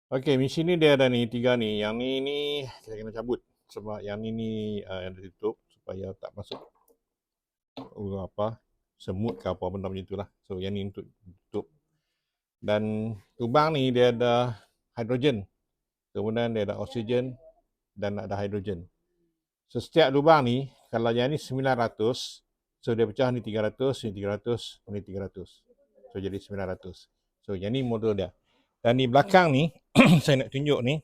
Okey, mesin ni dia ada ni, 3 ni. Yang ni kita kena cabut sebab yang ni yang ditutup supaya tak masuk semut ke apa benda macam itulah. So yang ni untuk tutup. Dan lubang ni dia ada hidrogen. Kemudian dia ada oksigen dan ada hidrogen. So setiap lubang ni, kalau yang ni 900, so dia pecah ni 300, ni 300, ni 300. So jadi 900. So yang ni model dia. Dan di belakang ni, saya nak tunjuk ni.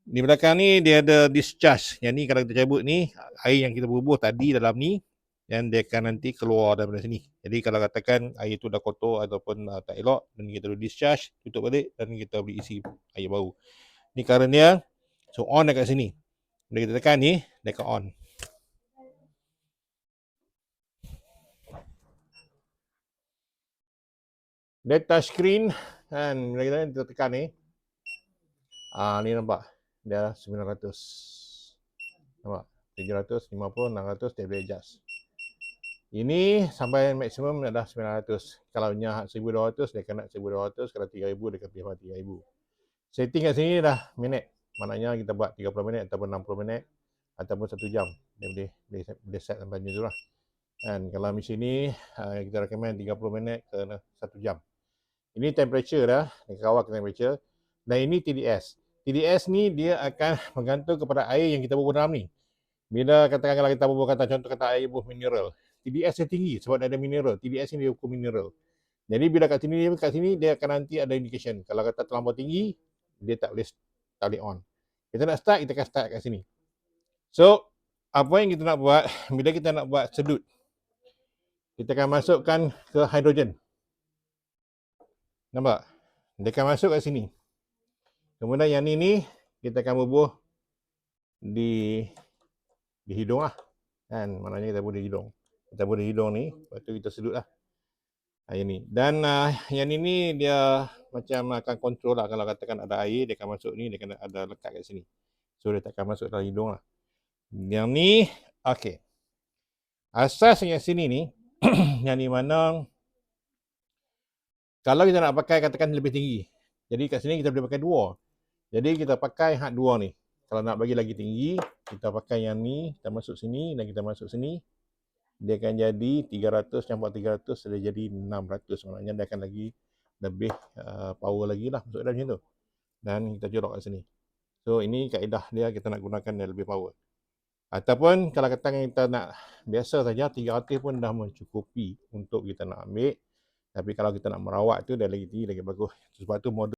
Di belakang ni dia ada discharge. Yang ni kalau kita cabut ni, air yang kita bubuh tadi dalam ni, dan dia akan nanti keluar daripada sini. Jadi kalau katakan air tu dah kotor ataupun tak elok, dan kita boleh discharge, tutup balik dan kita boleh isi air baru. Ni current dia. So on dekat sini. Bila kita tekan ni, dia akan on. Dia touch screen kan, bila kita tekan ni. Ni nampak. Dia 900. Nampak? 750, 600 dia boleh adjust. Ini sampai maksimum adalah 900. Kalau nya 1200 dia akan nak 1200, kalau 3000 dia akan pilih 3000. Setting kat sini dah minit. Maknanya kita buat 30 minit ataupun 60 minit ataupun 1 jam. Dia boleh set sampai macam itulah. Dan kalau mesin ni kita recommend 30 minit ke 1 jam. Ini temperature dah, dia kawal ke temperature. Dan ini TDS. TDS ni dia akan bergantung kepada air yang kita bubuh dalam ni. Bila katakan kalau kita bubuh contoh kata air bubuh mineral, TDS dia tinggi sebab dia ada mineral. TDS ni dia ukur mineral. Jadi bila kat sini dia akan nanti ada indication. Kalau kata terlampau tinggi, dia tak boleh on. Kita nak start, kita akan start kat sini. So, apa yang kita nak buat, bila kita nak buat sedut, kita akan masukkan ke hidrogen. Nampak? Dia akan masuk kat sini. Kemudian yang ni kita akan bubuh di hidung lah. Kan? Maknanya kita bubuh di hidung. Kita bubuh di hidung ni, lepas tu kita sedut lah. Yang ni. Dan yang ni dia macam akan kontrol lah. Kalau katakan ada air, dia akan masuk ni, dia akan ada lekat kat sini. So dia tak akan masuk dalam hidung lah. Yang ni, okey. Asas yang sini ni, yang ni mana kalau kita nak pakai katakan lebih tinggi. Jadi kat sini kita boleh pakai dua. Jadi kita pakai hak dua ni. Kalau nak bagi lagi tinggi, kita pakai yang ni, kita masuk sini dan kita masuk sini. Dia akan jadi 300 campur 300, dia jadi 600. Maknanya dia akan lagi lebih power lagi lah. Masuk dalam macam tu. Dan kita jorok kat sini. So ini kaedah dia, kita nak gunakan dia lebih power. Ataupun kalau katakan kita nak biasa saja, 300 pun dah mencukupi untuk kita nak ambil. Tapi kalau kita nak merawat tu, dia lagi tinggi, lagi bagus. Sebab tu model